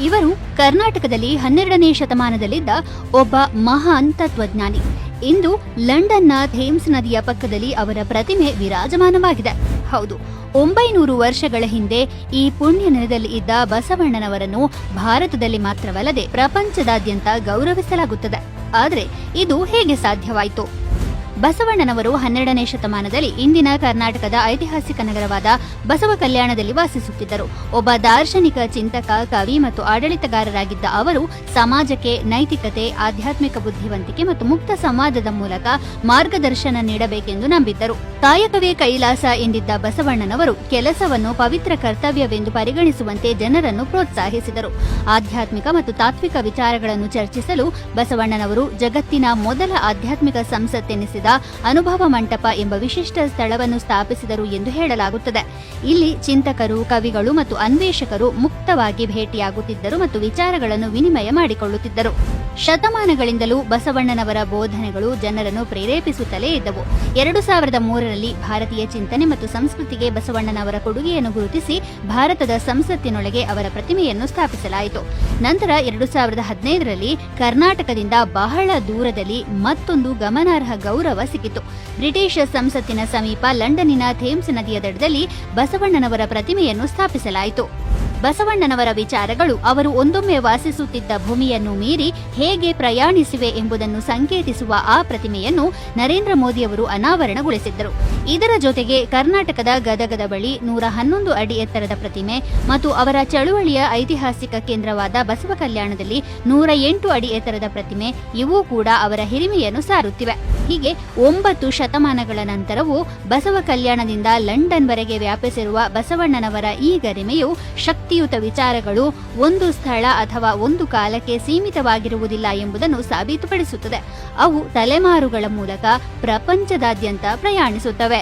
ಇವರು ಕರ್ನಾಟಕದಲ್ಲಿ 12ನೇ ಶತಮಾನದಲ್ಲಿದ್ದ ಒಬ್ಬ ಮಹಾನ್ ತತ್ವಜ್ಞಾನಿ. ಇಂದು ಲಂಡನ್ನ ಥೇಮ್ಸ್ ನದಿಯ ಪಕ್ಕದಲ್ಲಿ ಅವರ ಪ್ರತಿಮೆ ವಿರಾಜಮಾನವಾಗಿದೆ. ಹೌದು, 900 ವರ್ಷಗಳ ಹಿಂದೆ ಈ ಪುಣ್ಯ ನೆಲದಲ್ಲಿ ಇದ್ದ ಬಸವಣ್ಣನವರನ್ನು ಭಾರತದಲ್ಲಿ ಮಾತ್ರವಲ್ಲದೆ ಪ್ರಪಂಚದಾದ್ಯಂತ ಗೌರವಿಸಲಾಗುತ್ತದೆ. ಆದರೆ ಇದು ಹೇಗೆ ಸಾಧ್ಯವಾಯಿತು? ಬಸವಣ್ಣನವರು 12ನೇ ಶತಮಾನದಲ್ಲಿ ಇಂದಿನ ಕರ್ನಾಟಕದ ಐತಿಹಾಸಿಕ ನಗರವಾದ ಬಸವ ಕಲ್ಯಾಣದಲ್ಲಿ ವಾಸಿಸುತ್ತಿದ್ದರು. ಒಬ್ಬ ದಾರ್ಶನಿಕ ಚಿಂತಕ, ಕವಿ ಮತ್ತು ಆಡಳಿತಗಾರರಾಗಿದ್ದ ಅವರು ಸಮಾಜಕ್ಕೆ ನೈತಿಕತೆ, ಆಧ್ಯಾತ್ಮಿಕ ಬುದ್ಧಿವಂತಿಕೆ ಮತ್ತು ಮುಕ್ತ ಸಂವಾದದ ಮೂಲಕ ಮಾರ್ಗದರ್ಶನ ನೀಡಬೇಕೆಂದು ನಂಬಿದ್ದರು. ಕಾಯಕವೇ ಕೈಲಾಸ ಎಂದಿದ್ದ ಬಸವಣ್ಣನವರು ಕೆಲಸವನ್ನು ಪವಿತ್ರ ಕರ್ತವ್ಯವೆಂದು ಪರಿಗಣಿಸುವಂತೆ ಜನರನ್ನು ಪ್ರೋತ್ಸಾಹಿಸಿದರು. ಆಧ್ಯಾತ್ಮಿಕ ಮತ್ತು ತಾತ್ವಿಕ ವಿಚಾರಗಳನ್ನು ಚರ್ಚಿಸಲು ಬಸವಣ್ಣನವರು ಜಗತ್ತಿನ ಮೊದಲ ಆಧ್ಯಾತ್ಮಿಕ ಸಂಸತ್ತೆನಿಸಿದ ಅನುಭವ ಮಂಟಪ ಎಂಬ ವಿಶಿಷ್ಟ ಸ್ಥಳವನ್ನು ಸ್ಥಾಪಿಸಿದರು ಎಂದು ಹೇಳಲಾಗುತ್ತದೆ. ಇಲ್ಲಿ ಚಿಂತಕರು, ಕವಿಗಳು ಮತ್ತು ಅನ್ವೇಷಕರು ಮುಕ್ತವಾಗಿ ಭೇಟಿಯಾಗುತ್ತಿದ್ದರು ಮತ್ತು ವಿಚಾರಗಳನ್ನು ವಿನಿಮಯ ಮಾಡಿಕೊಳ್ಳುತ್ತಿದ್ದರು. ಶತಮಾನಗಳಿಂದಲೂ ಬಸವಣ್ಣನವರ ಬೋಧನೆಗಳು ಜನರನ್ನು ಪ್ರೇರೇಪಿಸುತ್ತಲೇ ಇದ್ದವು. 2003ರಲ್ಲಿ ಭಾರತೀಯ ಚಿಂತನೆ ಮತ್ತು ಸಂಸ್ಕೃತಿಗೆ ಬಸವಣ್ಣನವರ ಕೊಡುಗೆಯನ್ನು ಗುರುತಿಸಿ ಭಾರತದ ಸಂಸತ್ತಿನೊಳಗೆ ಅವರ ಪ್ರತಿಮೆಯನ್ನು ಸ್ಥಾಪಿಸಲಾಯಿತು. ನಂತರ 2015ರಲ್ಲಿ ಕರ್ನಾಟಕದಿಂದ ಬಹಳ ದೂರದಲ್ಲಿ ಮತ್ತೊಂದು ಗಮನಾರ್ಹ ಗೌರವ ಸಿಕ್ಕಿತು. ಬ್ರಿಟಿಷ್ ಸಂಸತ್ತಿನ ಸಮೀಪ ಲಂಡನ್ನಿನ ಥೇಮ್ಸ್ ನದಿಯ ದಡದಲ್ಲಿ ಬಸವಣ್ಣನವರ ಪ್ರತಿಮೆಯನ್ನು ಸ್ಥಾಪಿಸಲಾಯಿತು. ಬಸವಣ್ಣನವರ ವಿಚಾರಗಳು ಅವರು ಒಂದೊಮ್ಮೆ ವಾಸಿಸುತ್ತಿದ್ದ ಭೂಮಿಯನ್ನು ಮೀರಿ ಹೇಗೆ ಪ್ರಯಾಣಿಸಿವೆ ಎಂಬುದನ್ನು ಸಂಕೇತಿಸುವ ಆ ಪ್ರತಿಮೆಯನ್ನು ನರೇಂದ್ರ ಮೋದಿಯವರು ಅನಾವರಣಗೊಳಿಸಿದ್ದರು. ಇದರ ಜೊತೆಗೆ ಕರ್ನಾಟಕದ ಗದಗದ ಬಳಿ 111 ಅಡಿ ಎತ್ತರದ ಪ್ರತಿಮೆ ಮತ್ತು ಅವರ ಚಳುವಳಿಯ ಐತಿಹಾಸಿಕ ಕೇಂದ್ರವಾದ ಬಸವ ಕಲ್ಯಾಣದಲ್ಲಿ 108 ಅಡಿ ಎತ್ತರದ ಪ್ರತಿಮೆ ಇವೂ ಕೂಡ ಅವರ ಹಿರಿಮೆಯನ್ನು ಸಾರುತ್ತಿವೆ. ಹೀಗೆ 9 ಶತಮಾನಗಳ ನಂತರವೂ ಬಸವ ಕಲ್ಯಾಣದಿಂದ ಲಂಡನ್ವರೆಗೆ ವ್ಯಾಪಿಸಿರುವ ಬಸವಣ್ಣನವರ ಈ ಗರಿಮೆಯು ಶಕ್ತಿಯುತ ವಿಚಾರಗಳು ಒಂದು ಸ್ಥಳ ಅಥವಾ ಒಂದು ಕಾಲಕ್ಕೆ ಸೀಮಿತವಾಗಿರುವುದಿಲ್ಲ ಎಂಬುದನ್ನು ಸಾಬೀತುಪಡಿಸುತ್ತದೆ. ಅವು ತಲೆಮಾರುಗಳ ಮೂಲಕ ಪ್ರಪಂಚದಾದ್ಯಂತ ಪ್ರಯಾಣಿಸುತ್ತವೆ.